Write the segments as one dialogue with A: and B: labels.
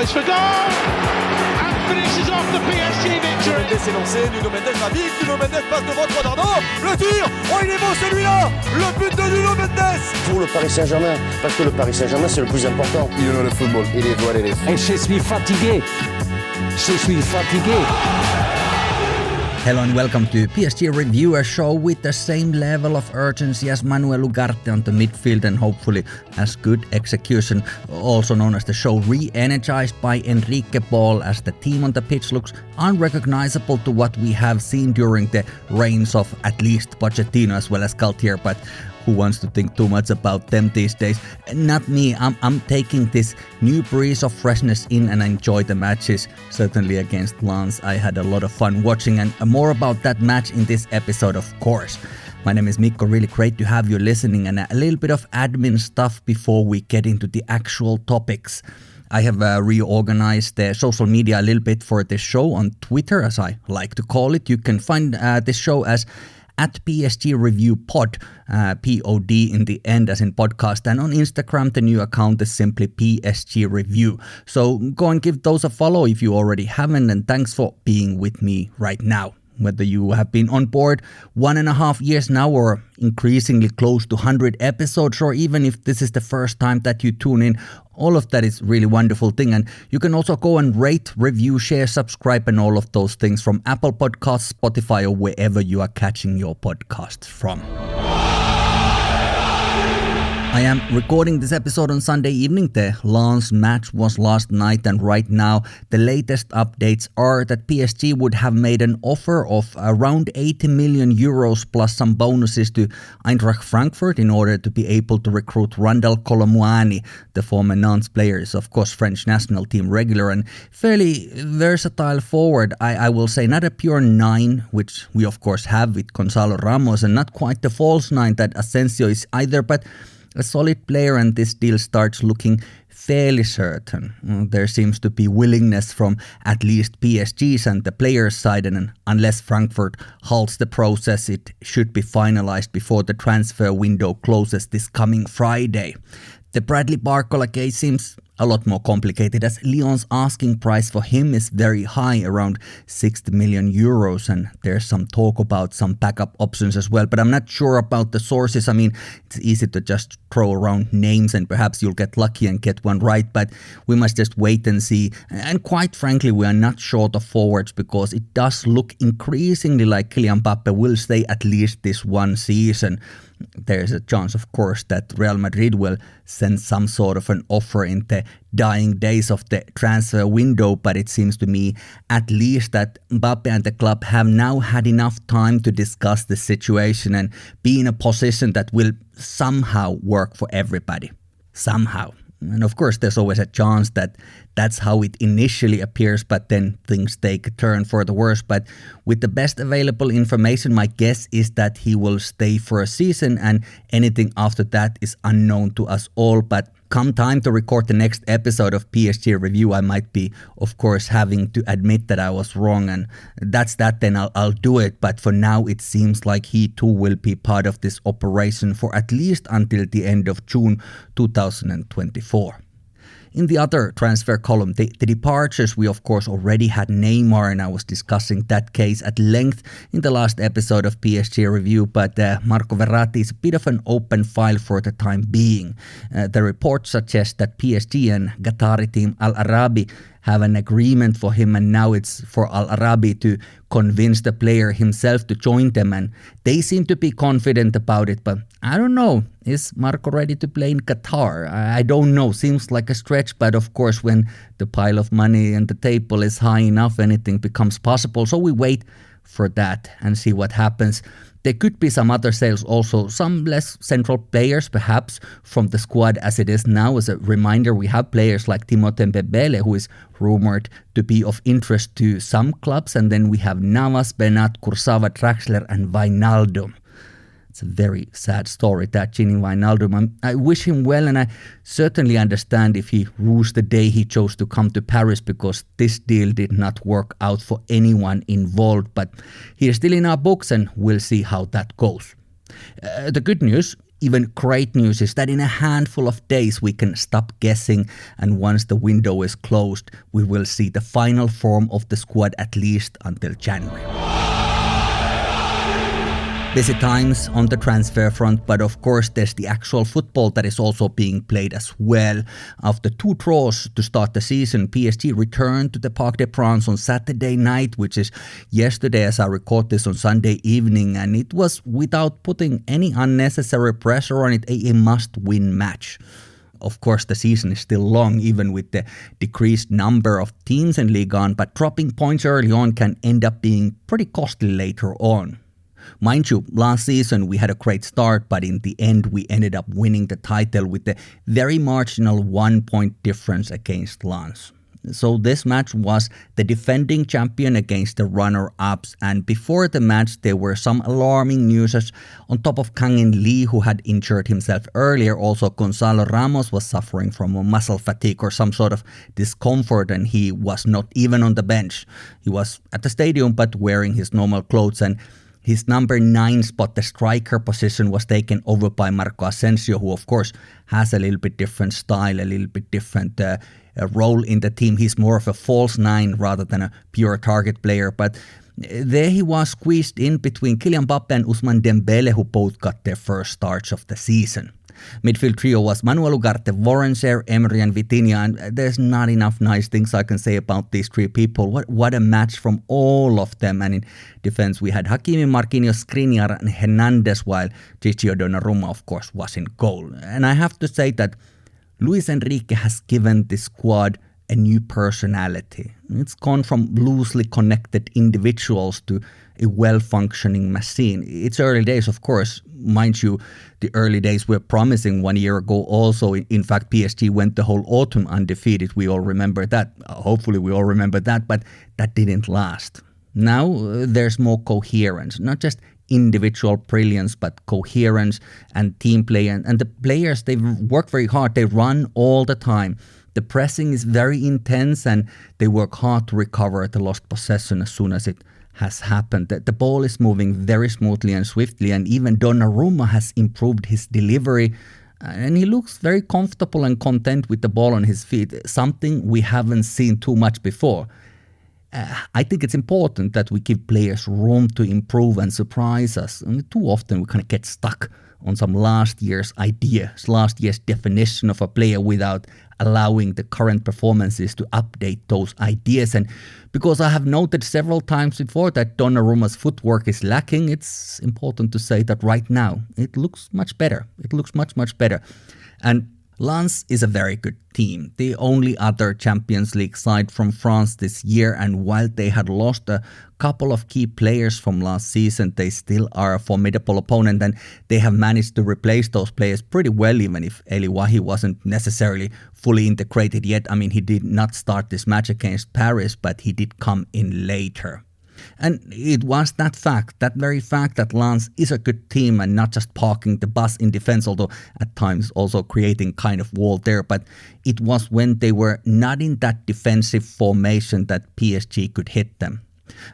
A: goes for goal and finishes off the PSG victory.
B: Nuno Mendes est lancé, Nuno Mendes va vite, Nuno Mendes passe devant Quadrado, le tir, oh il est beau celui-là, le but de Nuno Mendes.
C: Pour le Paris Saint-Germain, parce que le Paris Saint-Germain c'est le plus important.
D: You know the football,
C: Il est voilà les.
E: Et je suis fatigué.
F: Hello and welcome to PSG Review, a show with the same level of urgency as Manuel Ugarte on the midfield and hopefully as good execution, also known as the show re-energized by Enrique ball, as the team on the pitch looks unrecognizable to what we have seen during the reigns of at least Pochettino as well as Galtier, but who wants to think too much about them these days? Not me. I'm taking this new breeze of freshness in and I enjoy the matches. Certainly against Lens, I had a lot of fun watching, and more about that match in this episode, of course. My name is Mikko, really great to have you listening, and a little bit of admin stuff before we get into the actual topics. I have reorganized the social media a little bit for this show on Twitter, as I like to call it. You can find this show as at PSG Review Pod, P-O-D in the end as in podcast, and on Instagram the new account is simply PSG Review. So go and give those a follow if you already haven't, and thanks for being with me right now. Whether you have been on board 1.5 years now or increasingly close to 100 episodes, or even if this is the first time that you tune in, all of that is really wonderful thing. And you can also go and rate, review, share, subscribe and all of those things from Apple Podcasts, Spotify or wherever you are catching your podcasts from. I am recording this episode on Sunday evening. The Lens match was last night, and right now the latest updates are that PSG would have made an offer of around 80 million euros plus some bonuses to Eintracht Frankfurt in order to be able to recruit Randal Kolo Muani, the former Nantes player, is of course French national team regular and fairly versatile forward. I will say not a pure 9, which we of course have with Gonzalo Ramos, and not quite the false 9 that Asensio is either, but a solid player, and this deal starts looking fairly certain. There seems to be willingness from at least PSG's and the players' side, and unless Frankfurt halts the process, it should be finalized before the transfer window closes this coming Friday. The Bradley Barcola case seems a lot more complicated, as Lyon's asking price for him is very high, around 60 million euros, and there's some talk about some backup options as well, but I'm not sure about the sources. I mean, it's easy to just throw around names and perhaps you'll get lucky and get one right, but we must just wait and see. And quite frankly, we are not short of forwards, because it does look increasingly like Kylian Mbappé will stay at least this one season. There's a chance, of course, that Real Madrid will send some sort of an offer in the dying days of the transfer window, but it seems to me at least that Mbappé and the club have now had enough time to discuss the situation and be in a position that will somehow work for everybody. Somehow. And of course, there's always a chance that that's how it initially appears, but then things take a turn for the worse. But with the best available information, my guess is that he will stay for a season, and anything after that is unknown to us all. But come time to record the next episode of PSG Review, I might be, of course, having to admit that I was wrong, and that's that, then I'll do it. But for now, it seems like he too will be part of this operation for at least until the end of June 2024. In the other transfer column, the departures, we of course already had Neymar, and I was discussing that case at length in the last episode of PSG Review, but Marco Verratti is a bit of an open file for the time being. The report suggests that PSG and Qatari team Al Arabi have an agreement for him, and now it's for Al Arabi to convince the player himself to join them, and they seem to be confident about it, but I don't know. Is Marco ready to play in Qatar? I don't know. Seems like a stretch, but of course when the pile of money on the table is high enough, anything becomes possible. So we wait for that and see what happens. There could be some other sales also, some less central players perhaps from the squad as it is now. As a reminder, we have players like Timothée Mbembele, who is rumored to be of interest to some clubs, and then we have Navas, Bernat, Kurzawa, Draxler and Wijnaldum. It's a very sad story, that Gini Wijnaldum. I wish him well, and I certainly understand if he rues the day he chose to come to Paris, because this deal did not work out for anyone involved. But he is still in our books, and we'll see how that goes. The good news, even great news is that in a handful of days we can stop guessing, and once the window is closed, we will see the final form of the squad at least until January. Busy times on the transfer front, but of course there's the actual football that is also being played as well. After 2 draws to start the season, PSG returned to the Parc des Princes on Saturday night, which is yesterday as I record this on Sunday evening, and it was without putting any unnecessary pressure on it, a must-win match. Of course, the season is still long, even with the decreased number of teams in Ligue 1, but dropping points early on can end up being pretty costly later on. Mind you, last season we had a great start, but in the end we ended up winning the title with a very marginal 1-point difference against Lens. So this match was the defending champion against the runner-ups, and before the match there were some alarming news. On top of Kangin Lee, who had injured himself earlier, also Gonzalo Ramos was suffering from a muscle fatigue or some sort of discomfort, and he was not even on the bench. He was at the stadium but wearing his normal clothes, and his number 9 spot, the striker position, was taken over by Marco Asensio, who of course has a little bit different style, a little bit different role in the team. He's more of a false 9 rather than a pure target player. But there he was squeezed in between Kylian Mbappé and Ousmane Dembele, who both got their first starts of the season. Midfield trio was Manuel Ugarte, Warren, Emery and Vitinha, and there's not enough nice things I can say about these 3 people. What a match from all of them. And in defense we had Hakimi, Marquinhos, Skriniar and Hernandez, while Gigio Donnarumma of course was in goal. And I have to say that Luis Enrique has given this squad a new personality. It's gone from loosely connected individuals to a well-functioning machine. It's early days, of course. Mind you, the early days were promising 1 year ago also. In fact, PSG went the whole autumn undefeated. We all remember that. Hopefully we all remember that, but that didn't last. Now there's more coherence, not just individual brilliance, but coherence and team play. And the players, they work very hard. They run all the time. The pressing is very intense and they work hard to recover the lost possession as soon as it has happened. The ball is moving very smoothly and swiftly, and even Donnarumma has improved his delivery, and he looks very comfortable and content with the ball on his feet, something we haven't seen too much before. I think it's important that we give players room to improve and surprise us. And too often we kind of get stuck on some last year's ideas, last year's definition of a player without allowing the current performances to update those ideas. And because I have noted several times before that Donnarumma's footwork is lacking, it's important to say that right now it looks much better. It looks much, much better. And Lens is a very good team, the only other Champions League side from France this year, and while they had lost a couple of key players from last season, they still are a formidable opponent, and they have managed to replace those players pretty well, even if Eli Wahi wasn't necessarily fully integrated yet. I mean, he did not start this match against Paris, but he did come in later. And it was that very fact that Lens is a good team and not just parking the bus in defense, although at times also creating kind of wall there. But it was when they were not in that defensive formation that PSG could hit them.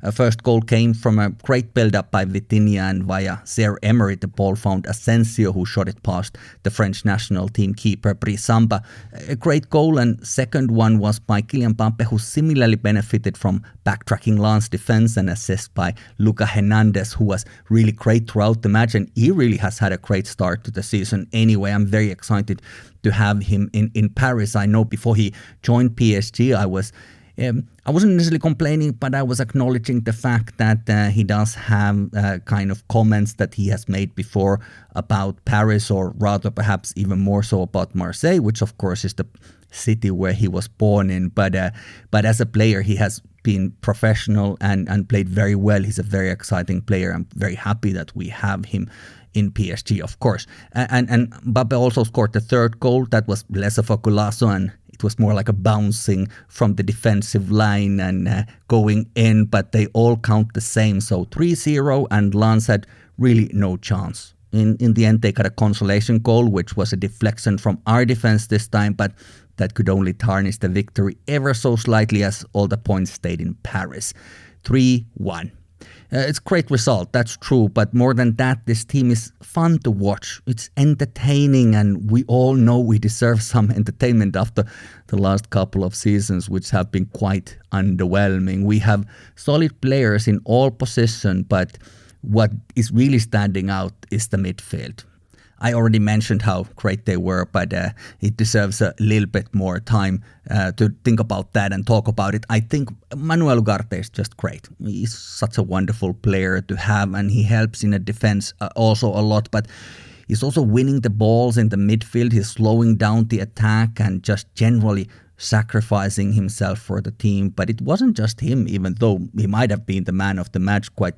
F: A first goal came from a great build-up by Vitinha, and via Emery the ball found Asensio, who shot it past the French national team keeper Brice Samba. A great goal, and second one was by Kylian Mbappé, who similarly benefited from backtracking Lens defense, and assist by Lucas Hernandez, who was really great throughout the match, and he really has had a great start to the season anyway. I'm very excited to have him in Paris. I know before he joined PSG I wasn't necessarily complaining, but I was acknowledging the fact that he does have kind of comments that he has made before about Paris, or rather perhaps even more so about Marseille, which of course is the city where he was born in. But as a player, he has been professional and played very well. He's a very exciting player. I'm very happy that we have him in PSG, of course. And Mbappé also scored the third goal. That was less of a golazo, and it was more like a bouncing from the defensive line and going in, but they all count the same. So 3-0, and Lens had really no chance. In the end, they got a consolation goal, which was a deflection from our defense this time, but that could only tarnish the victory ever so slightly, as all the points stayed in Paris. 3-1. It's a great result, that's true, but more than that, this team is fun to watch. It's entertaining, and we all know we deserve some entertainment after the last couple of seasons, which have been quite underwhelming. We have solid players in all positions, but what is really standing out is the midfield. I already mentioned how great they were, but it deserves a little bit more time to think about that and talk about it. I think Manuel Ugarte is just great. He's such a wonderful player to have, and he helps in the defense also a lot, but he's also winning the balls in the midfield. He's slowing down the attack and just generally sacrificing himself for the team. But it wasn't just him, even though he might have been the man of the match, quite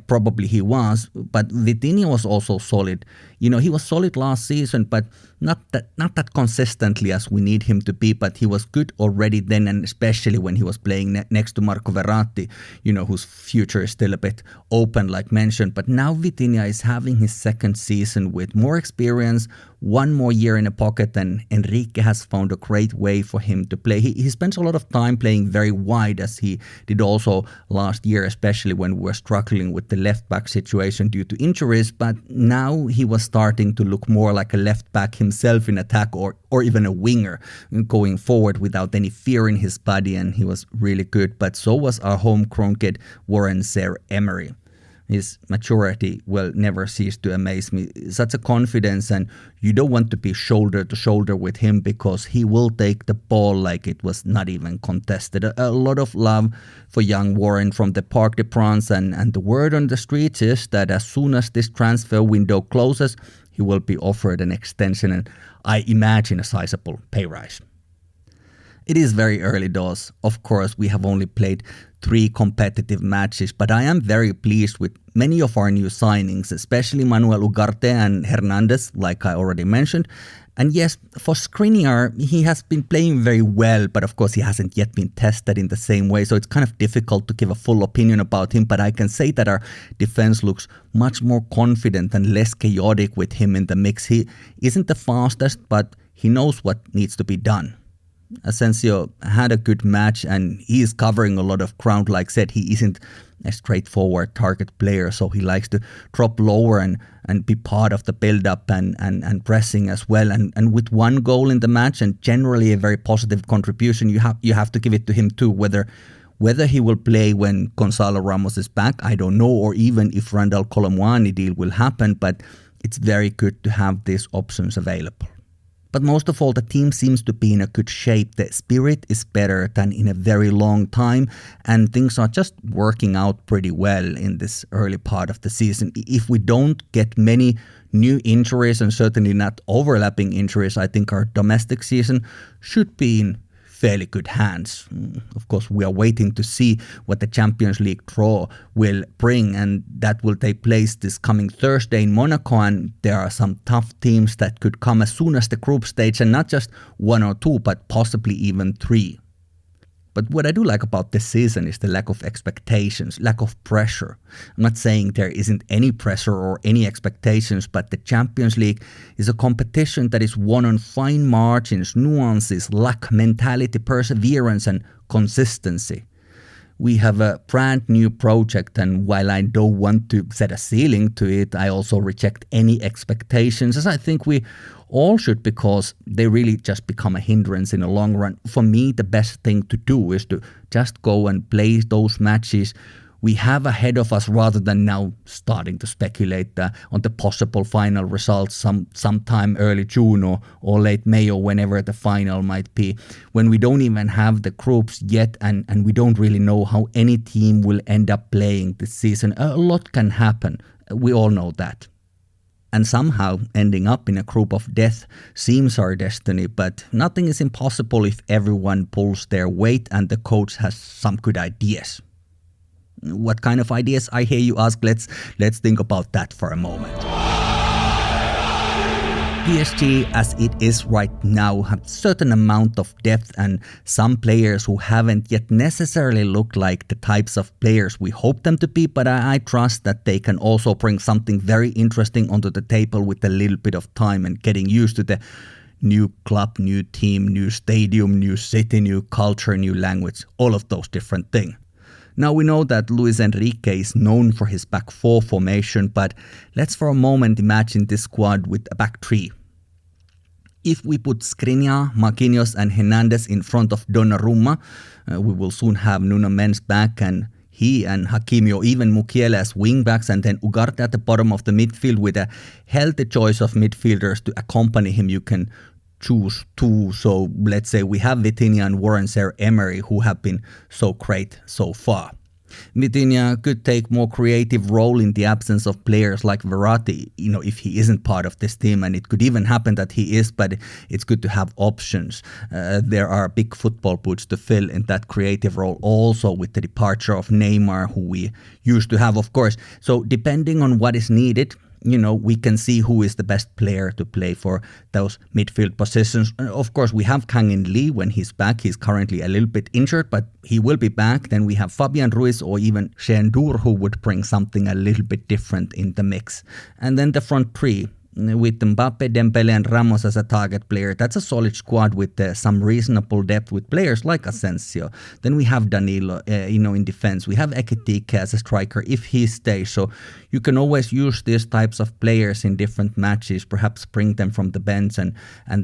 F: probably he was, but Vitinha was also solid. You know, he was solid last season, but not that consistently as we need him to be, but he was good already then, and especially when he was playing next to Marco Verratti, you know, whose future is still a bit open, like mentioned. But now Vitinha is having his second season with more experience, one more year in the pocket, and Enrique has found a great way for him to play. He spends a lot of time playing very wide, as he did also last year, especially when we were struggling with the left back situation due to injuries, but now he was starting to look more like a left back himself in attack, or even a winger going forward without any fear in his body, and he was really good. But so was our homegrown kid Warren Zaire-Emery. His maturity will never cease to amaze me. Such a confidence, and you don't want to be shoulder to shoulder with him because he will take the ball like it was not even contested. A lot of love for young Warren from the Parc des Princes, and the word on the streets is that as soon as this transfer window closes, he will be offered an extension, and I imagine a sizable pay rise. It is very early doors. Of course, we have only played 3 competitive matches, but I am very pleased with many of our new signings, especially Manuel Ugarte and Hernandez, like I already mentioned. And yes, for Skriniar, he has been playing very well, but of course he hasn't yet been tested in the same way, so it's kind of difficult to give a full opinion about him, but I can say that our defense looks much more confident and less chaotic with him in the mix. He isn't the fastest, but he knows what needs to be done. Asensio had a good match, and he is covering a lot of ground. Like I said, he isn't a straightforward target player, so he likes to drop lower and be part of the build-up and pressing as well. And with 1 goal in the match and generally a very positive contribution, you have to give it to him too. Whether he will play when Gonzalo Ramos is back, I don't know, or even if Randal Kolo Muani deal will happen, but it's very good to have these options available. But most of all, the team seems to be in a good shape. The spirit is better than in a very long time, and things are just working out pretty well in this early part of the season. If we don't get many new injuries, and certainly not overlapping injuries, I think our domestic season should be in fairly good hands. Of course, we are waiting to see what the Champions League draw will bring, and that will take place this coming Thursday in Monaco, and there are some tough teams that could come as soon as the group stage, and not just 1 or 2, but possibly even 3. But what I do like about this season is the lack of expectations, lack of pressure. I'm not saying there isn't any pressure or any expectations, but the Champions League is a competition that is won on fine margins, nuances, luck, mentality, perseverance, and consistency. We have a brand new project, and while I don't want to set a ceiling to it, I also reject any expectations, as I think we all should, because they really just become a hindrance in the long run. For me, the best thing to do is to just go and play those matches we have ahead of us, rather than now starting to speculate on the possible final results sometime early June or late May, or whenever the final might be, when we don't even have the groups yet, and we don't really know how any team will end up playing this season. A lot can happen. We all know that. And somehow ending up in a group of death seems our destiny, but nothing is impossible if everyone pulls their weight and the coach has some good ideas. What kind of ideas, I hear you ask? Let's think about that for a moment. PSG, as it is right now, have a certain amount of depth and some players who haven't yet necessarily looked like the types of players we hope them to be, but I trust that they can also bring something very interesting onto the table with a little bit of time and getting used to the new club, new team, new stadium, new city, new culture, new language, all of those different things. Now we know that Luis Enrique is known for his back four formation, but let's for a moment imagine this squad with a back three. If we put Skriniar, Marquinhos and Hernandez in front of Donnarumma, we will soon have Nuno Mendes back and he and Hakimi or even Mukiele as wing-backs, and then Ugarte at the bottom of the midfield with a healthy choice of midfielders to accompany him. You can choose two. So let's say we have Vitinha and Warren Zaire-Emery, who have been so great so far. Vitinha could take more creative role in the absence of players like Verratti, if he isn't part of this team, and it could even happen that he is, but it's good to have options. There are big football boots to fill in that creative role, also with the departure of Neymar, who we used to have, of course. So depending on what is needed, we can see who is the best player to play for those midfield positions. Of course, we have Kang In Lee when he's back. He's currently a little bit injured, but he will be back. Then we have Fabian Ruiz or even Shendur, who would bring something a little bit different in the mix. And then the front three, with Mbappé, Dembele and Ramos as a target player. That's a solid squad with some reasonable depth with players like Asensio. Then we have Danilo, in defense. We have Ekitike as a striker if he stays. So you can always use these types of players in different matches, perhaps bring them from the bench, and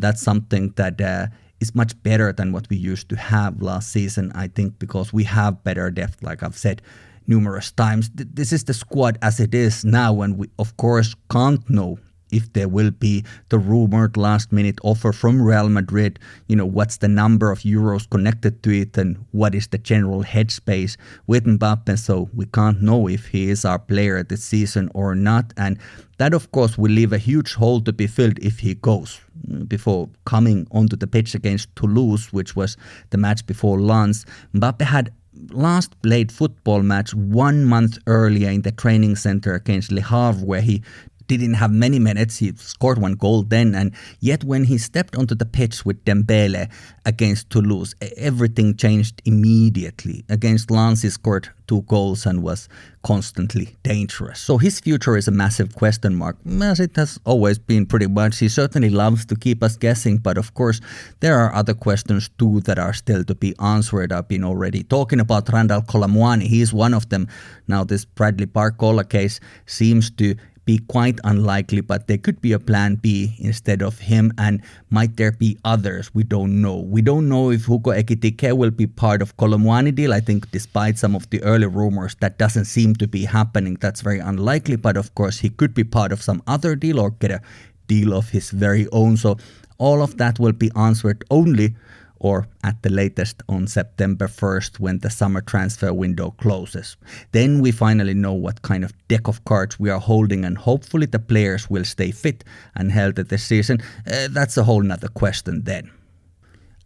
F: that's something that is much better than what we used to have last season, I think, because we have better depth, like I've said numerous times. This is the squad as it is now, and we, of course, can't know if there will be the rumored last-minute offer from Real Madrid, what's the number of euros connected to it and what is the general headspace with Mbappé. So we can't know if he is our player this season or not. And that, of course, will leave a huge hole to be filled if he goes. Before coming onto the pitch against Toulouse, which was the match before Lens, Mbappé had last played football match 1 month earlier in the training center against Le Havre, where he didn't have many minutes. He scored 1 goal then, and yet when he stepped onto the pitch with Dembele against Toulouse, everything changed immediately. Against Lens, he scored 2 goals and was constantly dangerous. So his future is a massive question mark, as it has always been pretty much. He certainly loves to keep us guessing, but of course there are other questions too that are still to be answered. I've been already talking about Randal Kolo Muani. He is one of them. Now this Bradley Barcola case seems to be quite unlikely, but there could be a plan B instead of him, and might there be others? We don't know. We don't know if Hugo Ekitike will be part of Kolo Muani deal. I think despite some of the early rumors, that doesn't seem to be happening. That's very unlikely, but of course he could be part of some other deal or get a deal of his very own. So all of that will be answered only or at the latest on September 1st when the summer transfer window closes. Then we finally know what kind of deck of cards we are holding, and hopefully the players will stay fit and healthy this season. That's a whole nother question then.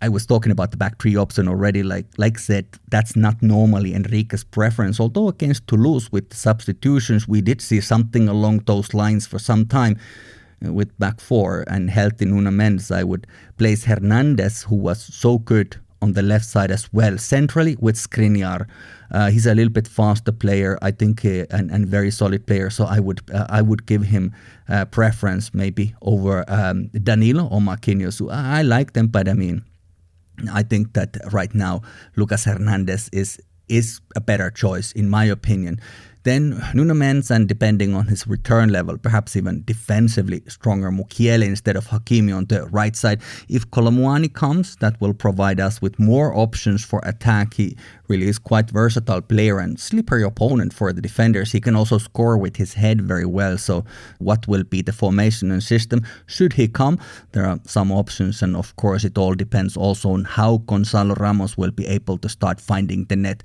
F: I was talking about the back three option already. Like said, that's not normally Enrique's preference, although against Toulouse with the substitutions we did see something along those lines for some time. With back four and healthy Nuno Mendes, I would place Hernandez, who was so good on the left side as well, centrally with Skriniar. He's a little bit faster player, I think, and very solid player. So I would give him preference maybe over Danilo or Marquinhos. I like them, but I think that right now Lucas Hernandez is a better choice in my opinion. Then Nuno Mendes, and depending on his return level, perhaps even defensively stronger Mukiele instead of Hakimi on the right side. If Kolo Muani comes, that will provide us with more options for attack. He really is quite versatile player and slippery opponent for the defenders. He can also score with his head very well. So what will be the formation and system? Should he come? There are some options, and of course it all depends also on how Gonzalo Ramos will be able to start finding the net.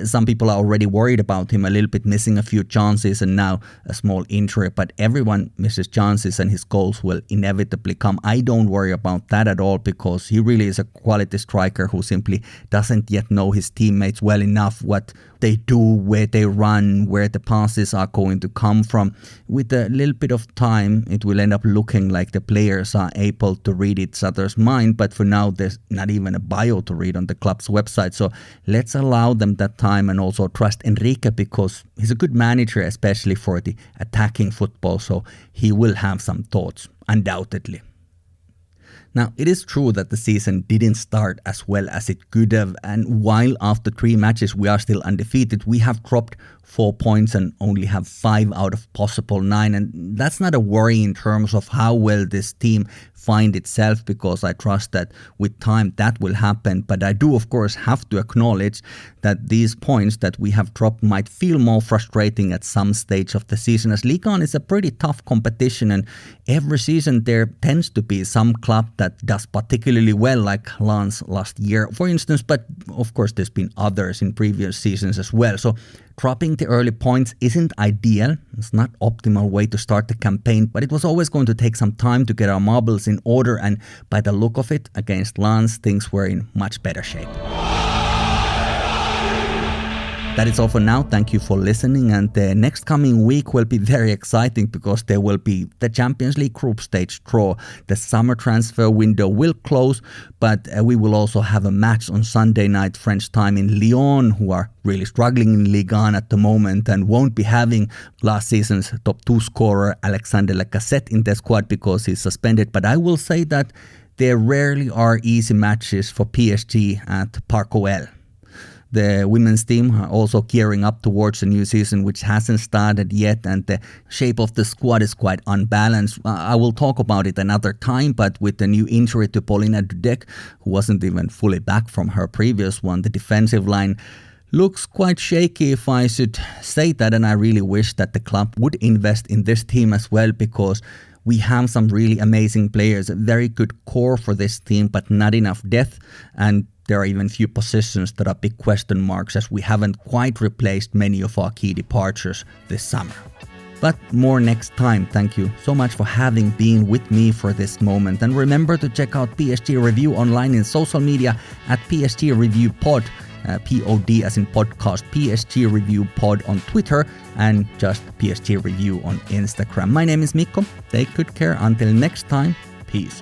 F: Some people are already worried about him a little bit, missing a few chances and now a small injury, but everyone misses chances and his goals will inevitably come. I don't worry about that at all, because he really is a quality striker who simply doesn't yet know his teammates well enough, what they do, where they run, where the passes are going to come from. With a little bit of time, it will end up looking like the players are able to read each other's mind, but for now there's not even a bio to read on the club's website. So let's allow them that time and also trust Enrique, because he's a good manager, especially for the attacking football, so he will have some thoughts, undoubtedly. Now, it is true that the season didn't start as well as it could have, and while after 3 matches we are still undefeated, we have dropped 4 points and only have 5 out of possible 9, and that's not a worry in terms of how well this team find itself, because I trust that with time that will happen. But I do of course have to acknowledge that these points that we have dropped might feel more frustrating at some stage of the season, as Ligue 1 is a pretty tough competition, and every season there tends to be some club that does particularly well, like Lens last year for instance, but of course there's been others in previous seasons as well. So dropping the early points isn't ideal. It's not optimal way to start the campaign, but it was always going to take some time to get our marbles in order, and by the look of it, against Lens, things were in much better shape. That is all for now. Thank you for listening, and the next coming week will be very exciting because there will be the Champions League group stage draw. The summer transfer window will close, but we will also have a match on Sunday night French time in Lyon, who are really struggling in Ligue 1 at the moment and won't be having last season's top 2 scorer Alexandre Lacazette in their squad because he's suspended. But I will say that there rarely are easy matches for PSG at Parc OL. The women's team are also gearing up towards the new season, which hasn't started yet, and the shape of the squad is quite unbalanced. I will talk about it another time, but with the new injury to Paulina Dudek, who wasn't even fully back from her previous one, the defensive line looks quite shaky, if I should say that, and I really wish that the club would invest in this team as well, because we have some really amazing players, a very good core for this team, but not enough depth, and there are even few positions that are big question marks, as we haven't quite replaced many of our key departures this summer. But more next time. Thank you so much for having been with me for this moment, and remember to check out PSG Review online in social media at PSG Review Pod, POD as in podcast, PSG Review Pod on Twitter, and just PSG Review on Instagram. My name is Mikko. Take good care. Until next time, peace.